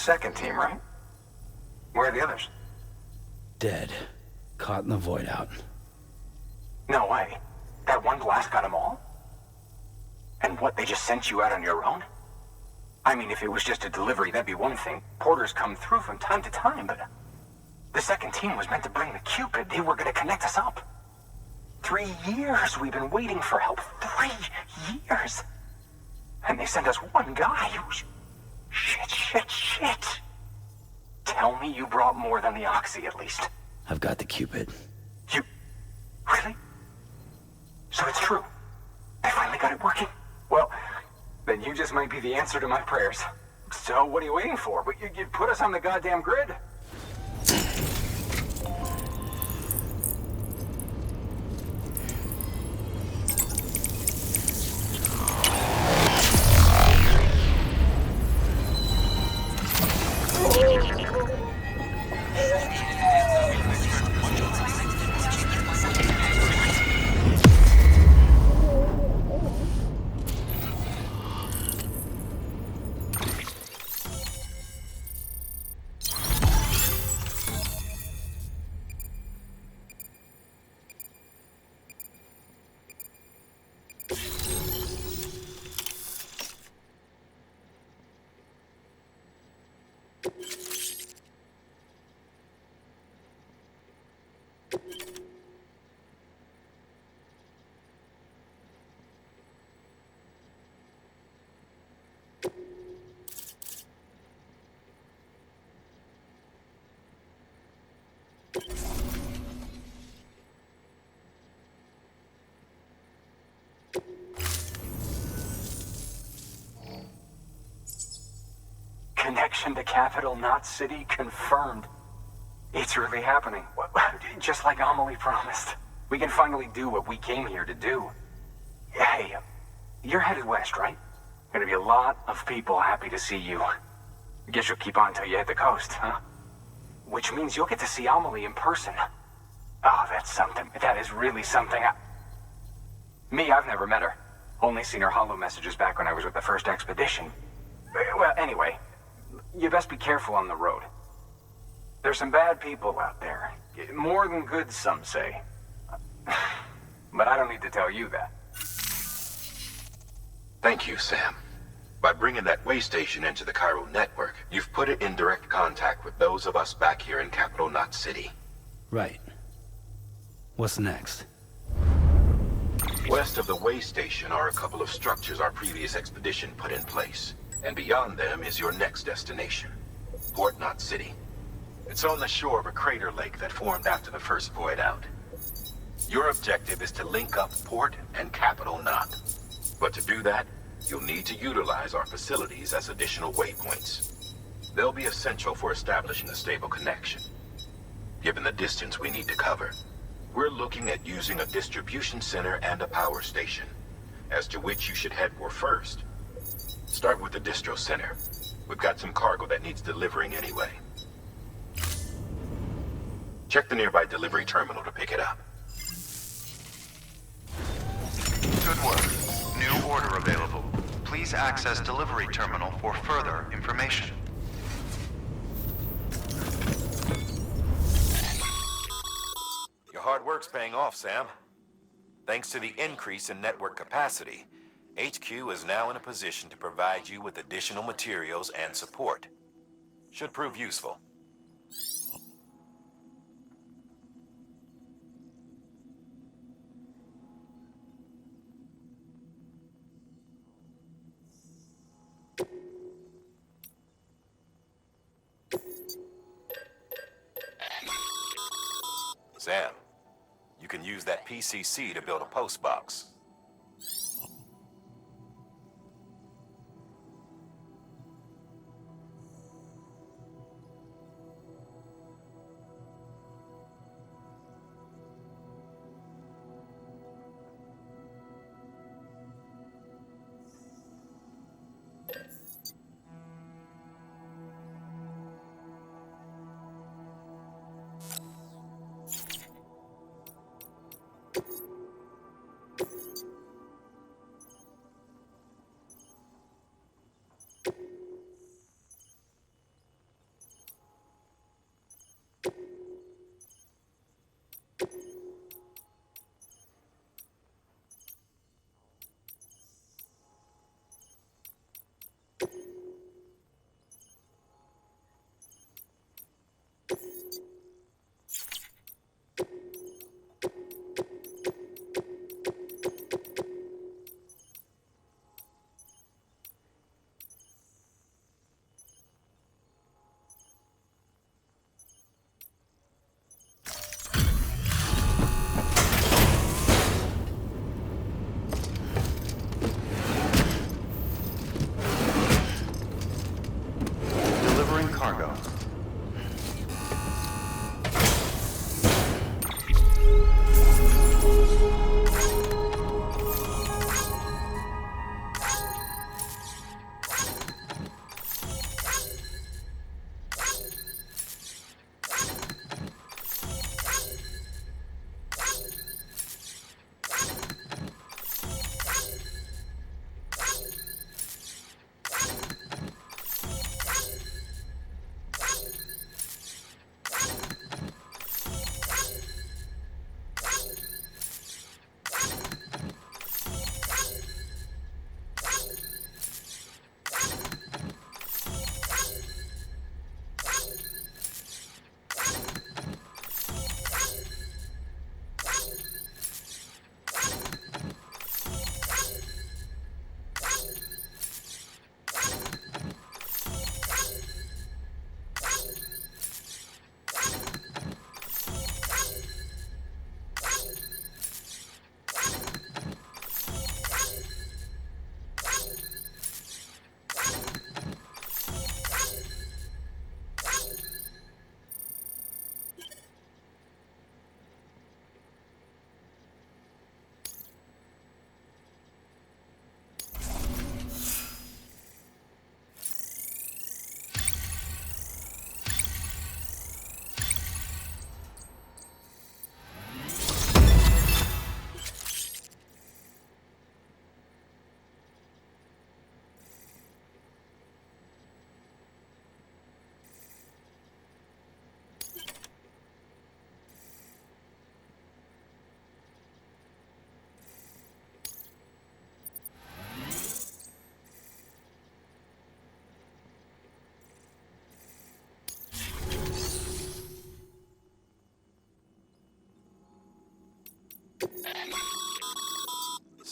second team, right? Where are the others? Dead. Caught in the void out. No way. That one blast got them all? And what, they just sent you out on your own? I mean, if it was just a delivery, that'd be one thing. Porters come through from time to time, but... The second team was meant to bring the Cupid. They were gonna connect us up. 3 years we've been waiting for help. 3 years! And they sent us one guy who's... Shit. Tell me you brought more than the Oxy, at least. I've got the Cupid. You... Really? So it's true. I finally got it working. Well, then you just might be the answer to my prayers. So what are you waiting for? You put us on the goddamn grid. Connection to capital, not city, confirmed. It's really happening. Just like Amelie promised. We can finally do what we came here to do. Hey, you're headed west, right? Gonna be a lot of people happy to see you. Guess you'll keep on till you hit the coast, huh? Which means you'll get to see Amelie in person. Oh, that's something. That is really something. I've never met her. Only seen her holo messages back when I was with the first expedition. Well, anyway, you best be careful on the road. There's some bad people out there. More than good, some say. But I don't need to tell you that. Thank you, Sam. By bringing that way station into the Cairo network, you've put it in direct contact with those of us back here in Capital Knot City. Right. What's next? West of the way station are a couple of structures our previous expedition put in place. And beyond them is your next destination, Port Knot City. It's on the shore of a crater lake that formed after the first void out. Your objective is to link up Port and Capital Knot. But to do that, you'll need to utilize our facilities as additional waypoints. They'll be essential for establishing a stable connection. Given the distance we need to cover, we're looking at using a distribution center and a power station, as to which you should head for first. Start with the distro center. We've got some cargo that needs delivering anyway. Check the nearby delivery terminal to pick it up. Good work. New order available. Please access delivery terminal for further information. Your hard work's paying off, Sam. Thanks to the increase in network capacity, HQ is now in a position to provide you with additional materials and support. Should prove useful. Sam, you can use that PCC to build a post box.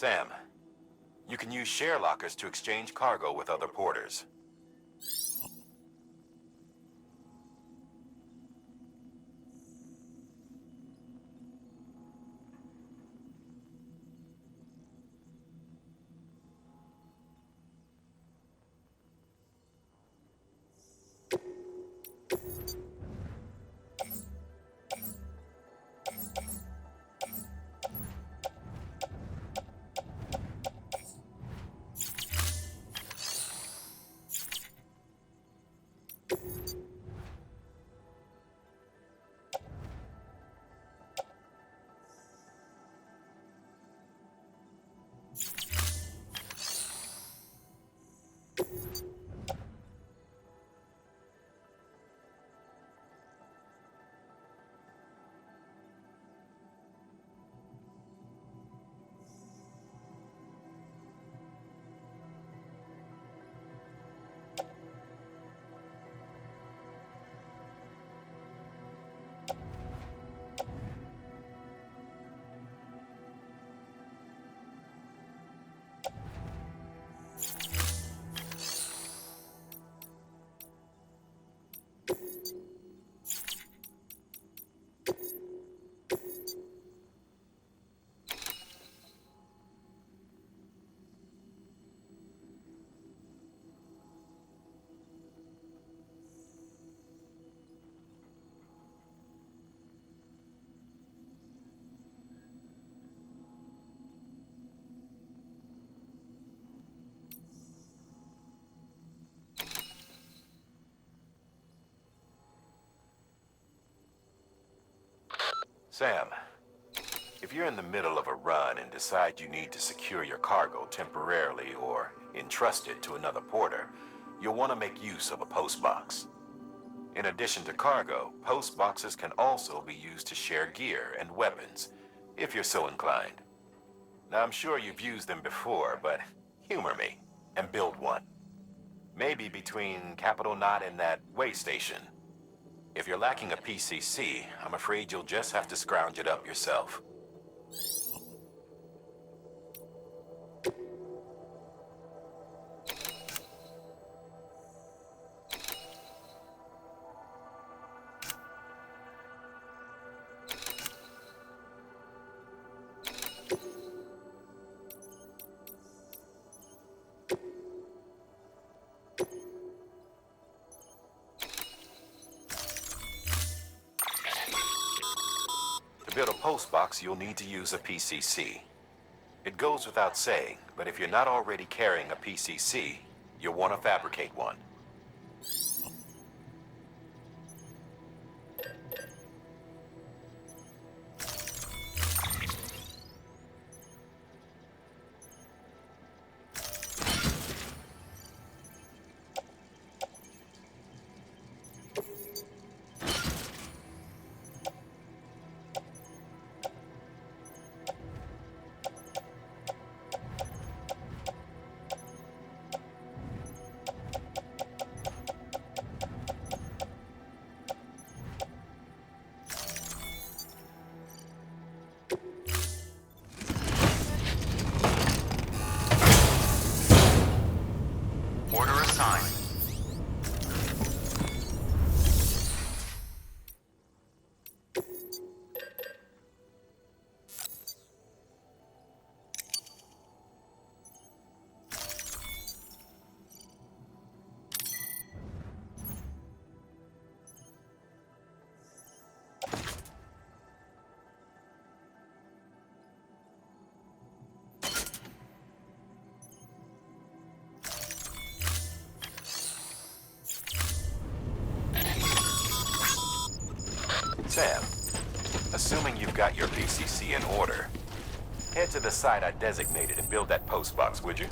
Sam, you can use share lockers to exchange cargo with other porters. Sam, if you're in the middle of a run and decide you need to secure your cargo temporarily or entrust it to another porter, you'll want to make use of a post box. In addition to cargo, post boxes can also be used to share gear and weapons, if you're so inclined. Now, I'm sure you've used them before, but humor me and build one. Maybe between Capital Knot and that way station. If you're lacking a PCC, I'm afraid you'll just have to scrounge it up yourself. To build a post box, you'll need to use a PCC. It goes without saying, but if you're not already carrying a PCC, you'll want to fabricate one. Order assigned. Sam, assuming you've got your PCC in order, head to the site I designated and build that post box, would you?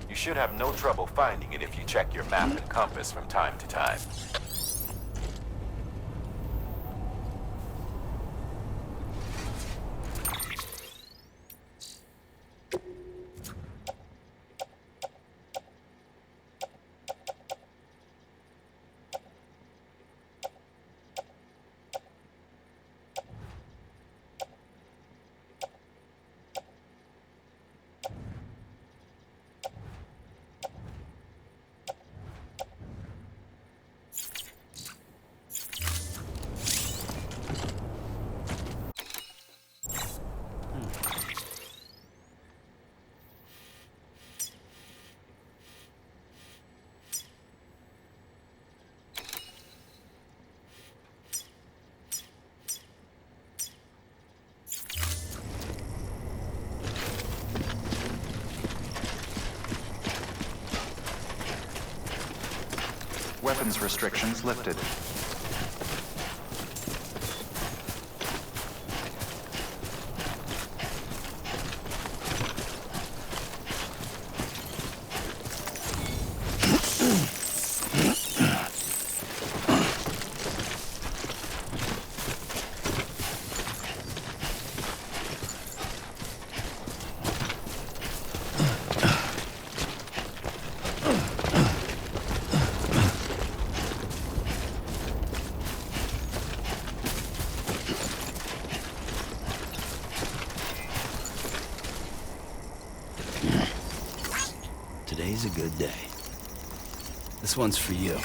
You should have no trouble finding it if you check your map and compass from time to time. weapons restrictions lifted. Today's a good day. This one's for you.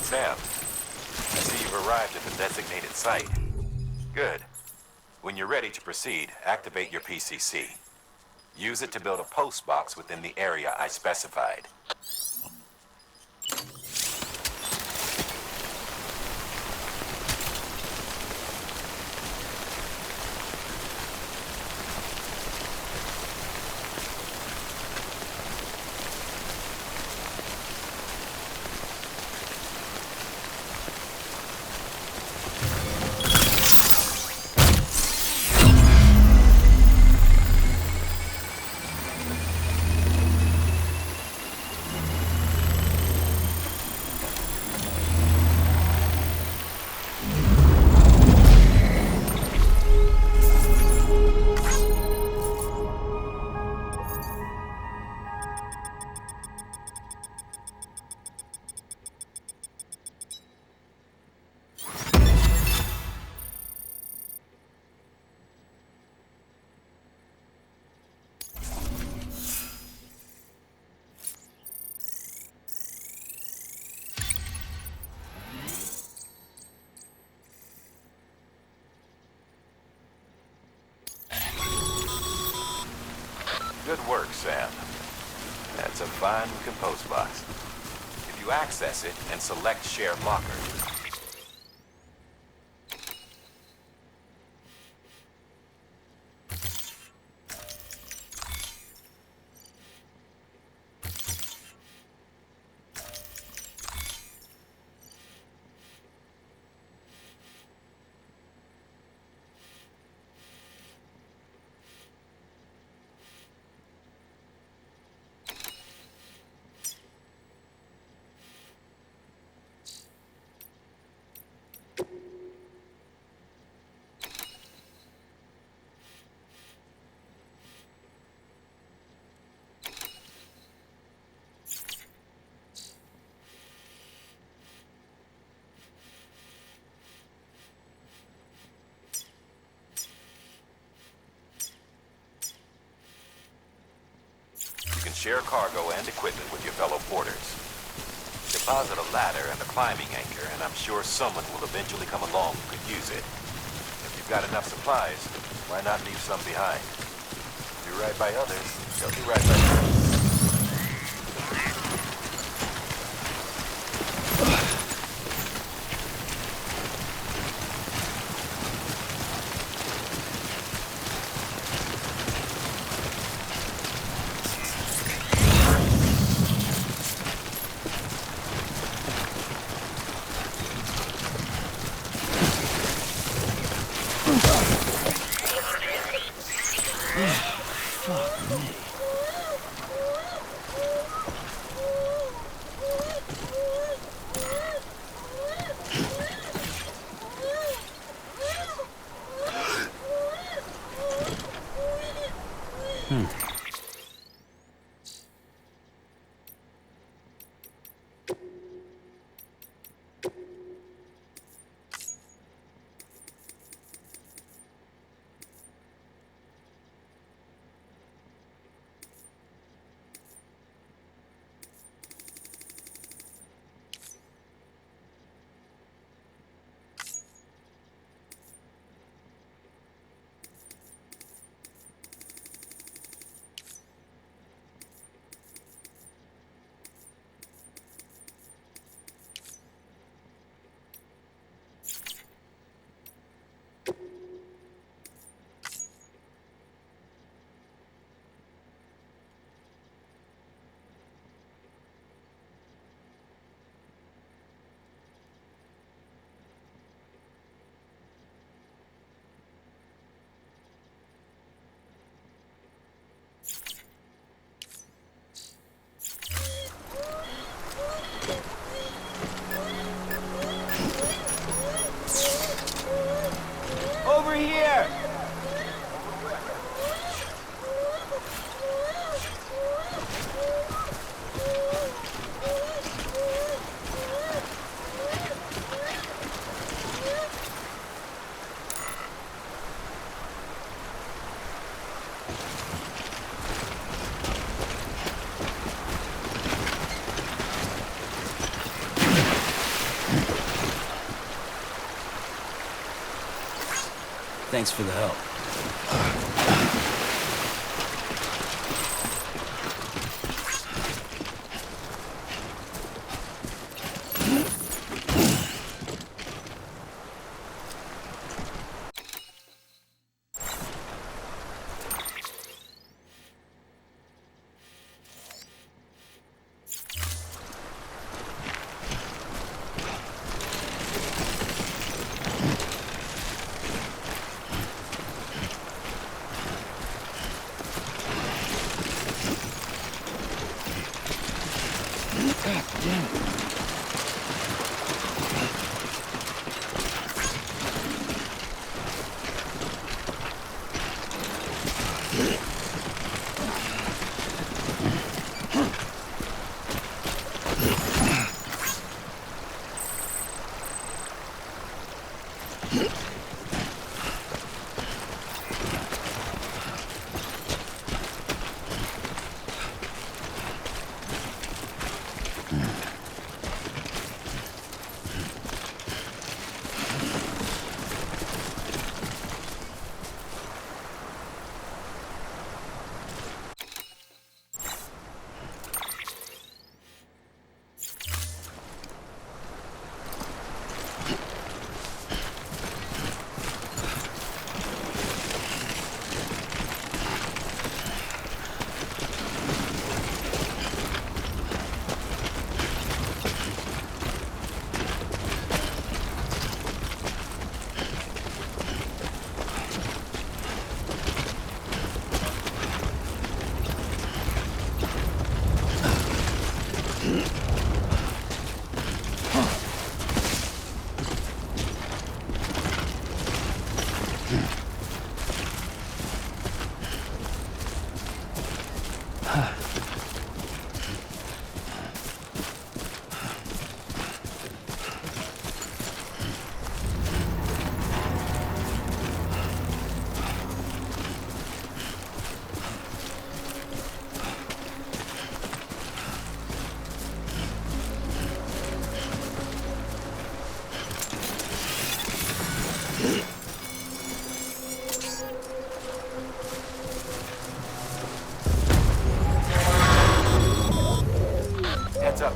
Sam, I see you've arrived at the designated site. Good. When you're ready to proceed, activate your PCC. Use it to build a post box within the area I specified. Good work, Sam. That's a fine looking post box. If you access it and select Shared Locker, share cargo and equipment with your fellow porters. Deposit a ladder and a climbing anchor, and I'm sure someone will eventually come along who could use it. If you've got enough supplies, why not leave some behind? Do right by others, they'll do right by you. Over here! Thanks for the help. God damn it.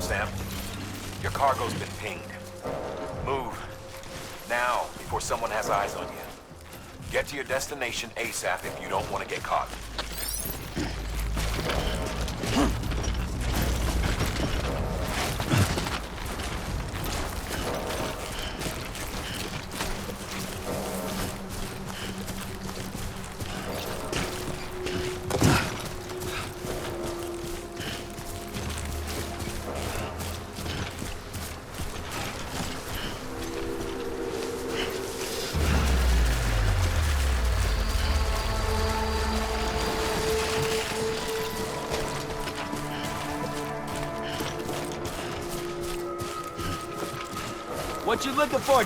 Sam. Your cargo's been pinged. Move. Now, before someone has eyes on you. Get to your destination ASAP if you don't want to get caught. What you looking for?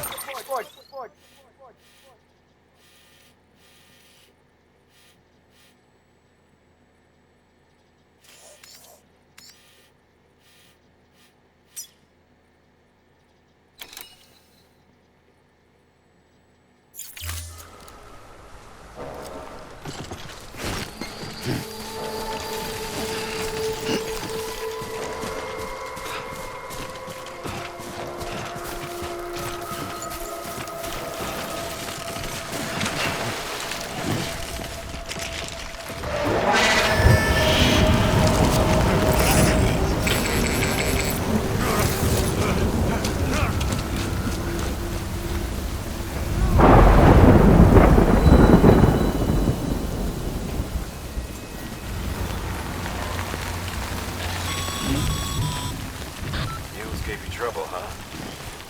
Gave you trouble, huh?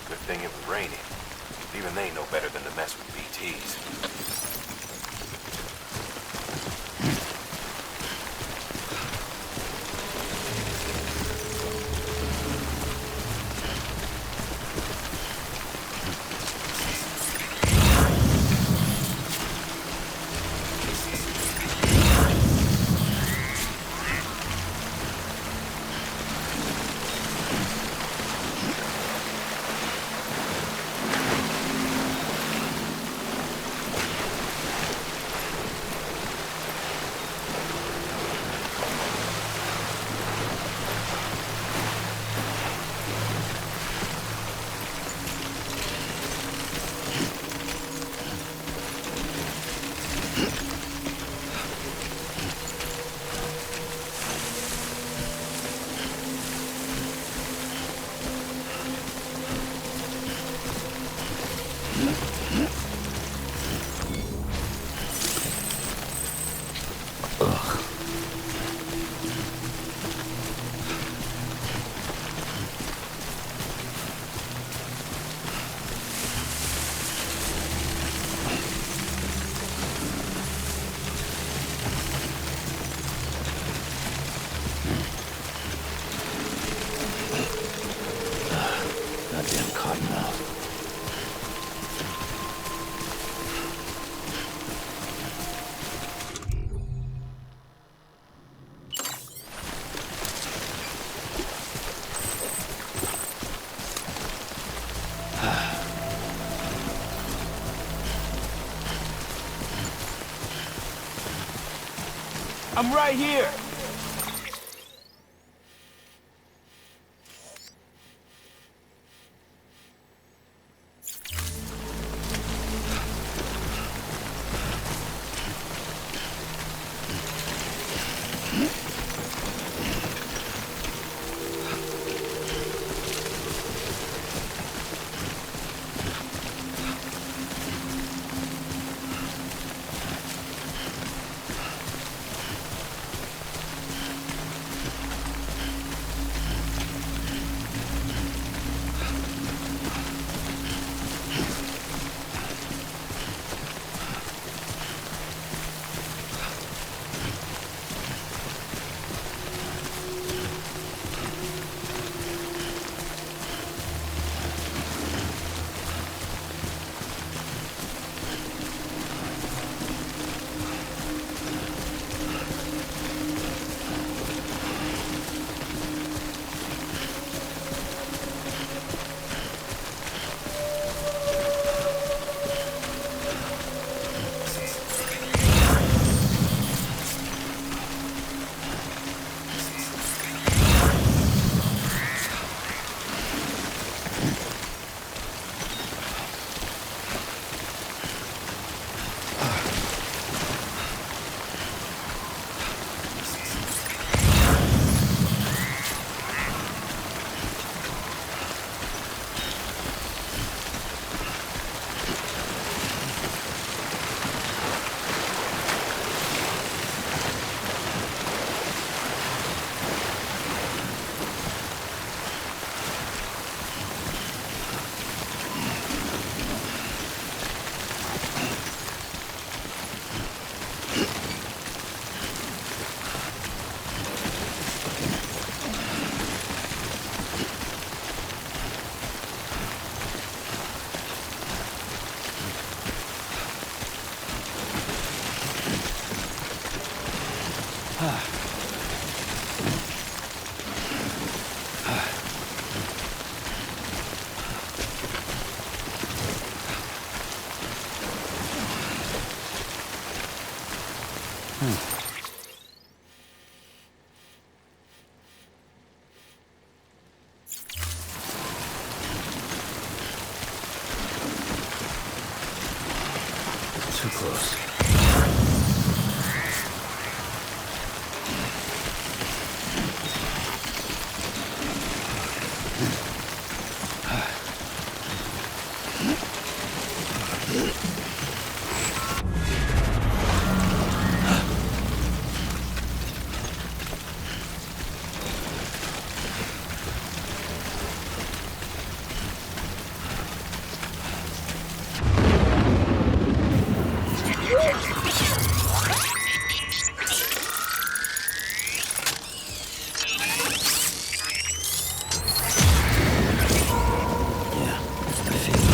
Good thing it was raining. Even they know better than to mess with BTs. Goddamn cottonmouth. I'm right here! Too close. Yeah, I figured.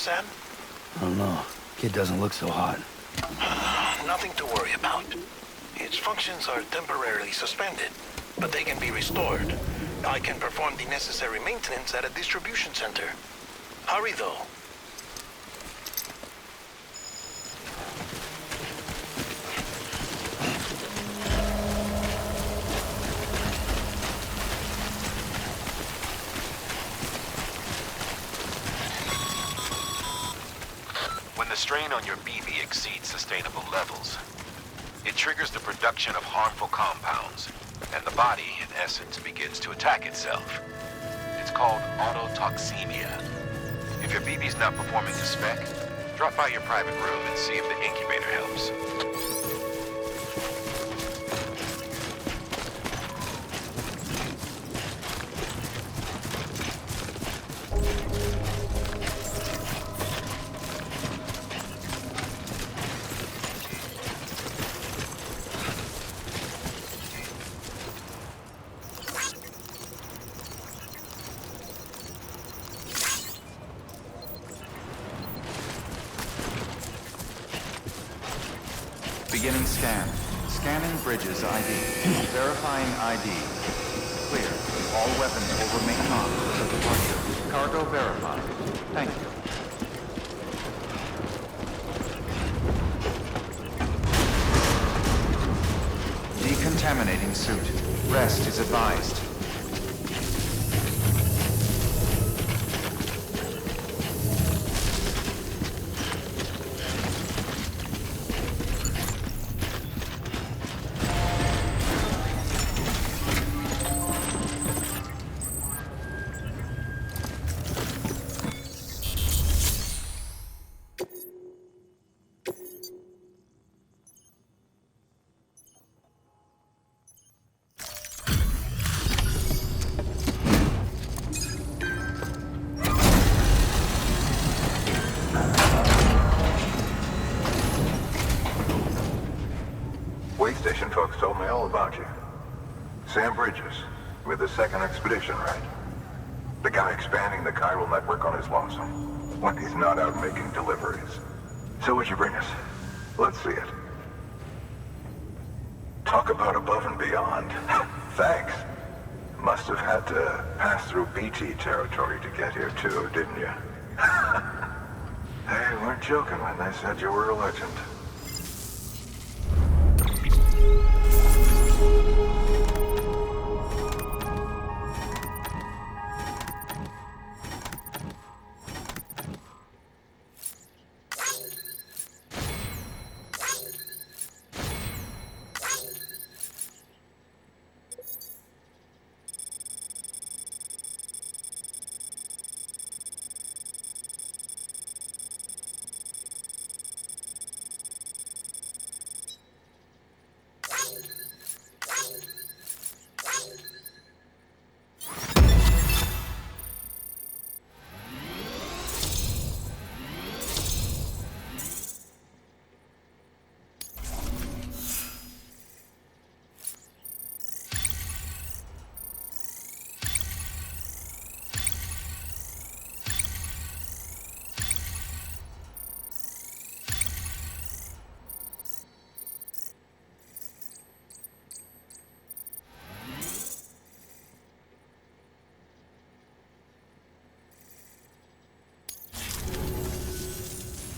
Sam? I don't know. Kid doesn't look so hot. Nothing to worry about. Its functions are temporarily suspended, but they can be restored. I can perform the necessary maintenance at a distribution center. Hurry, though. When the strain on your BB exceeds sustainable levels, it triggers the production of harmful compounds, and the body, in essence, begins to attack itself. It's called autotoxemia. If your BB's not performing to spec, drop by your private room and see if the incubator helps. Beginning scan. Scanning bridges ID. Verifying ID. Clear. All weapons will remain on until departure. Cargo verified. Thank you. Decontaminating suit. Rest is advised. Way station folks told me all about you. Sam Bridges, with the second expedition, right? The guy expanding the chiral network on his lonesome, when he's not out making deliveries. So what'd you bring us? Let's see it. Talk about above and beyond. Thanks. Must have had to pass through BT territory to get here too, didn't you? They weren't joking when they said you were a legend.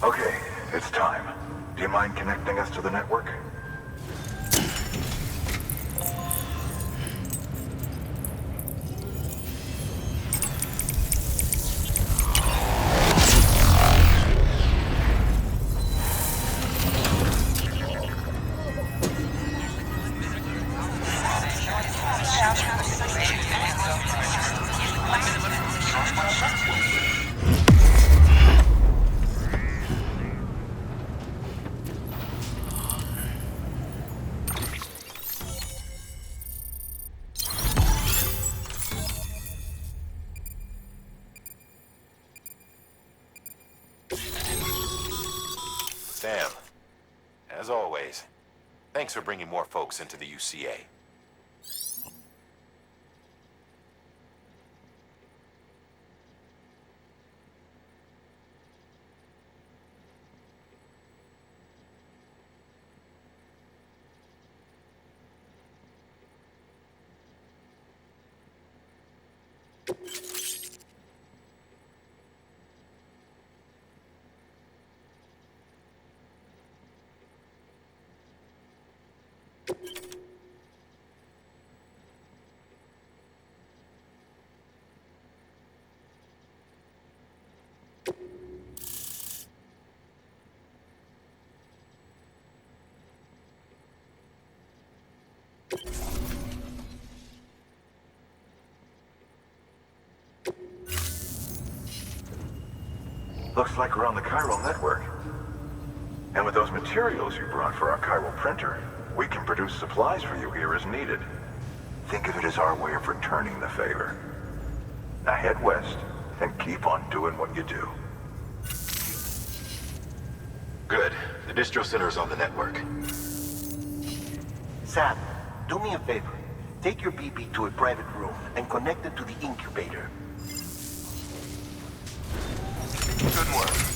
Okay, it's time. Do you mind connecting us to the network? Sam, as always, thanks for bringing more folks into the UCA. Looks like we're on the chiral network. And with those materials you brought for our chiral printer, we can produce supplies for you here as needed. Think of it as our way of returning the favor. Now head west and keep on doing what you do. Good. The distro center is on the network. Sam, do me a favor. Take your BB to a private room and connect it to the incubator. Good work.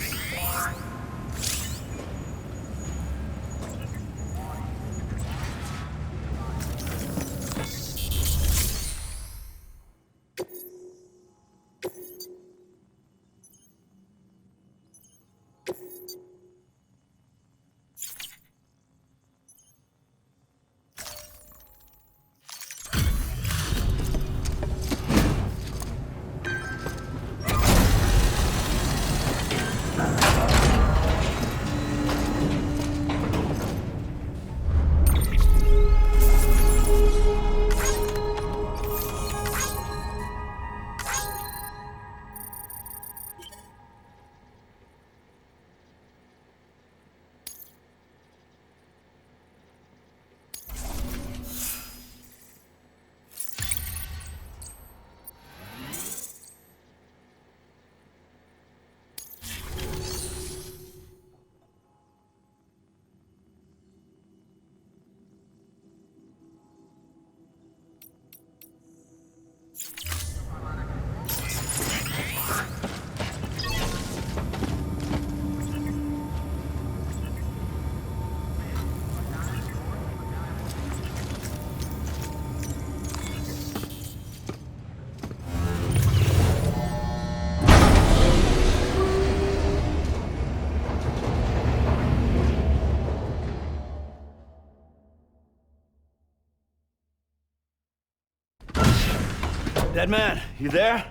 Dead man, you there?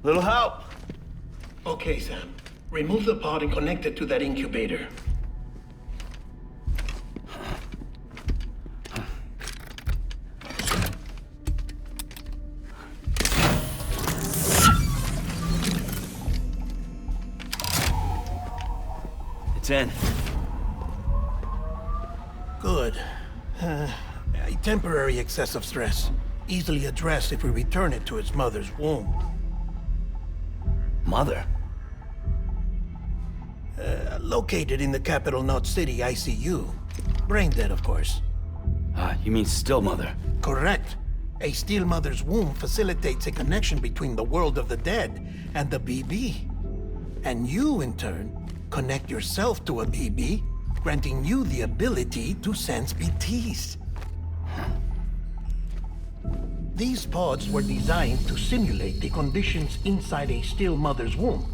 Little help? Okay, Sam. Remove the pod and connect it to that incubator. It's in. Good. A temporary excessive stress. Easily addressed if we return it to its mother's womb. Mother? Located in the capital Knot City ICU. Brain dead, of course. You mean still mother? Correct. A still mother's womb facilitates a connection between the world of the dead and the BB. And you, in turn, connect yourself to a BB, granting you the ability to sense BTs. These pods were designed to simulate the conditions inside a still mother's womb.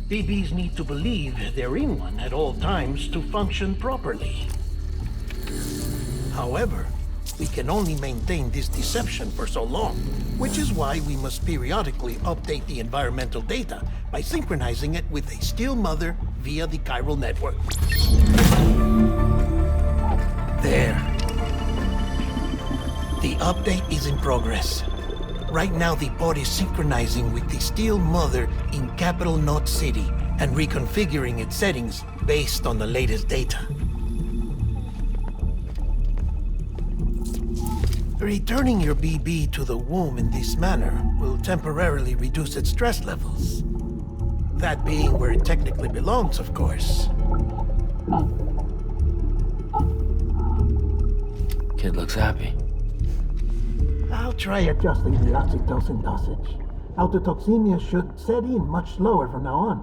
BBs need to believe they're in one at all times to function properly. However, we can only maintain this deception for so long, which is why we must periodically update the environmental data by synchronizing it with a still mother via the chiral network. There. The update is in progress. Right now, the pod is synchronizing with the still mother in capital Knot City and reconfiguring its settings based on the latest data. Returning your BB to the womb in this manner will temporarily reduce its stress levels. That being where it technically belongs, of course. Kid looks happy. I'll try adjusting the oxytocin dosage. Autotoxemia should set in much slower from now on.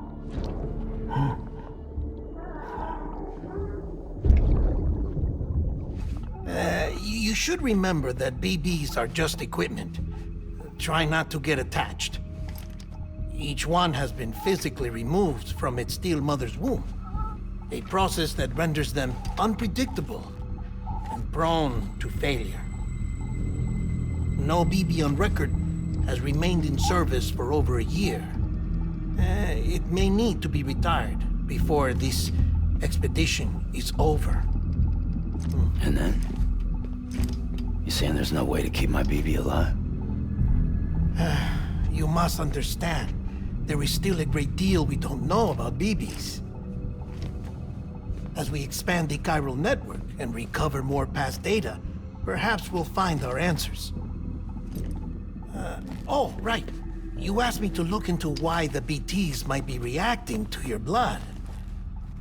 You should remember that BBs are just equipment. Try not to get attached. Each one has been physically removed from its steel mother's womb. A process that renders them unpredictable and prone to failure. No BB on record has remained in service for over a year. It may need to be retired before this expedition is over. And then? You saying there's no way to keep my BB alive? You must understand, there is still a great deal we don't know about BBs. As we expand the chiral network and recover more past data, perhaps we'll find our answers. Oh, right. You asked me to look into why the BTs might be reacting to your blood.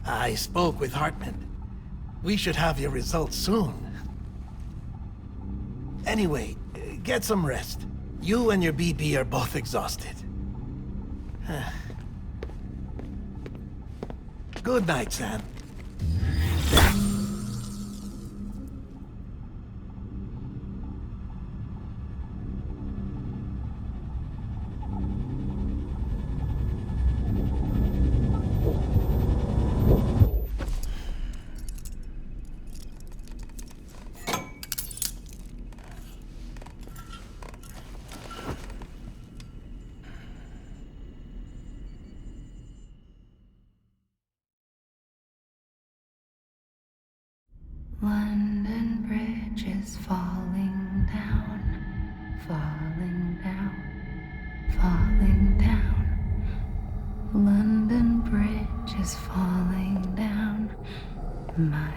I spoke with Hartman. We should have your results soon. Anyway, get some rest. You and your BB are both exhausted. Good night, Sam. London Bridge is falling down, falling down, falling down. London Bridge is falling down, my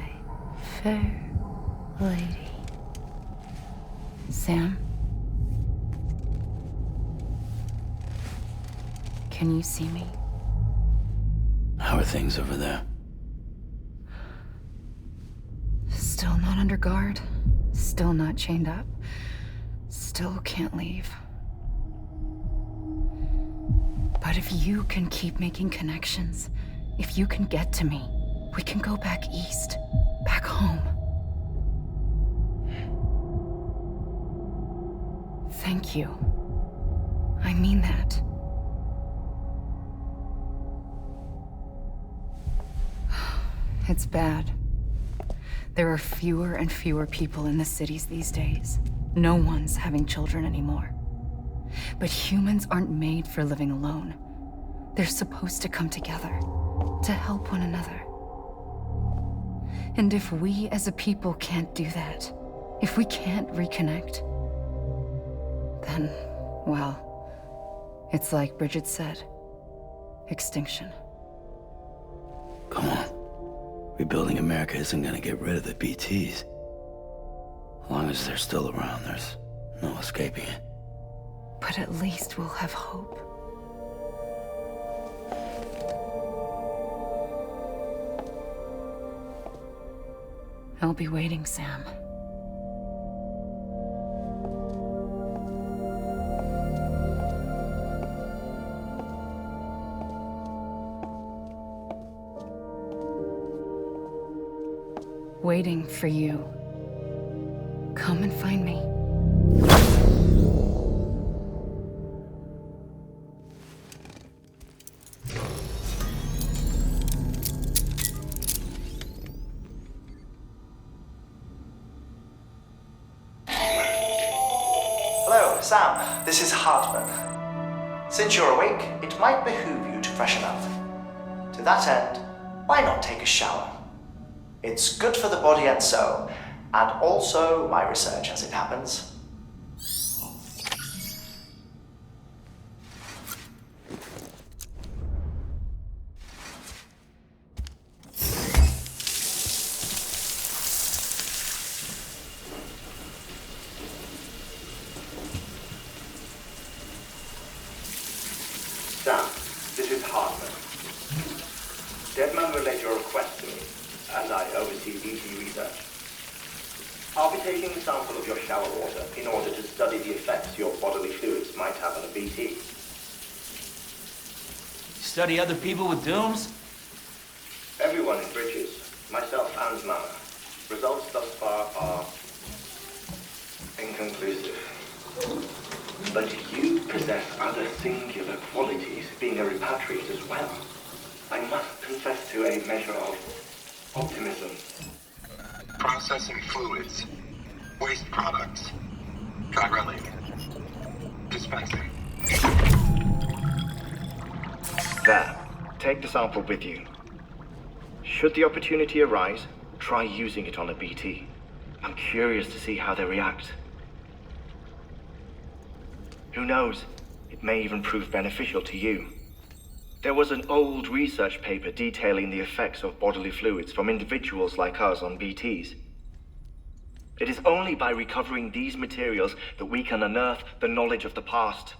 fair lady. Sam? Can you see me? How are things over there? Still not under guard, still not chained up, still can't leave. But if you can keep making connections, if you can get to me, we can go back east, back home. Thank you. I mean that. It's bad. There are fewer and fewer people in the cities these days. No one's having children anymore. But humans aren't made for living alone. They're supposed to come together, to help one another. And if we as a people can't do that, if we can't reconnect, then, well, it's like Bridget said, extinction. Come on. Rebuilding America isn't gonna get rid of the BTs. As long as they're still around, there's no escaping it. But at least we'll have hope. I'll be waiting, Sam. Waiting for you. Come and find me. Hello, Sam. This is Hartman. Since you're awake, it might behoove you to freshen up. To that end, why not take a shower? It's good for the body and soul, and also my research as it happens. Sam, this is Hartman. Deadman relayed your request to me, and I oversee BT research. I'll be taking a sample of your shower water in order to study the effects your bodily fluids might have on a BT. Study other people with dooms? Everyone in Bridges, myself and Mama. Results thus far are conclusive. But you possess other singular qualities, being a repatriate as well. I must confess to a measure of optimism. Processing fluids. Waste products. Chiralic. Dispensing. There. Take the sample with you. Should the opportunity arise, try using it on a BT. I'm curious to see how they react. Who knows? It may even prove beneficial to you. There was an old research paper detailing the effects of bodily fluids from individuals like us on BTs. It is only by recovering these materials that we can unearth the knowledge of the past.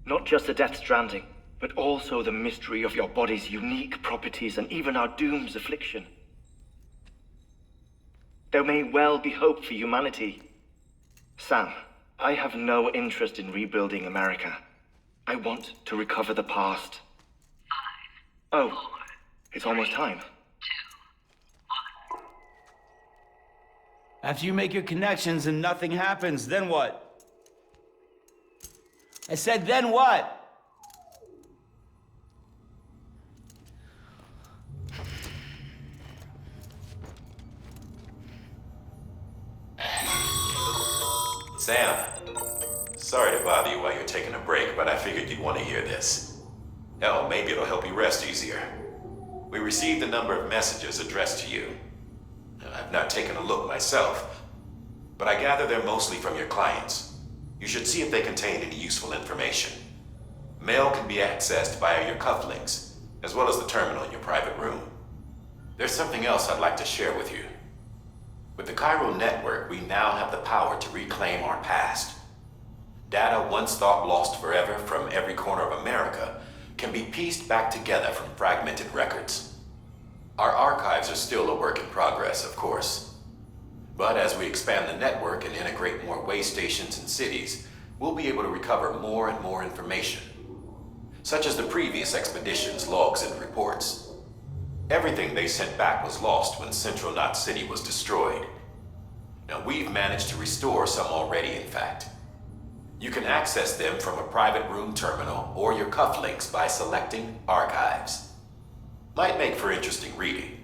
Not just the Death Stranding, but also the mystery of your body's unique properties and even our doom's affliction. There may well be hope for humanity. Sam, I have no interest in rebuilding America. I want to recover the past. 5, oh, 4, it's almost time. 2, 1. After you make your connections and nothing happens, then what? I said, then what? Sam, sorry to bother you while you're taking a break, but I figured you'd want to hear this. Hell, maybe it'll help you rest easier. We received a number of messages addressed to you. I've not taken a look myself, but I gather they're mostly from your clients. You should see if they contain any useful information. Mail can be accessed via your cufflinks, as well as the terminal in your private room. There's something else I'd like to share with you. With the Chiral network, we now have the power to reclaim our past. Data once thought lost forever from every corner of America can be pieced back together from fragmented records. Our archives are still a work in progress, of course. But as we expand the network and integrate more way stations and cities, we'll be able to recover more and more information, such as the previous expedition's logs and reports. Everything they sent back was lost when Central Knot City was destroyed. Now, we've managed to restore some already, in fact. You can access them from a private room terminal or your cufflinks by selecting Archives. Might make for interesting reading.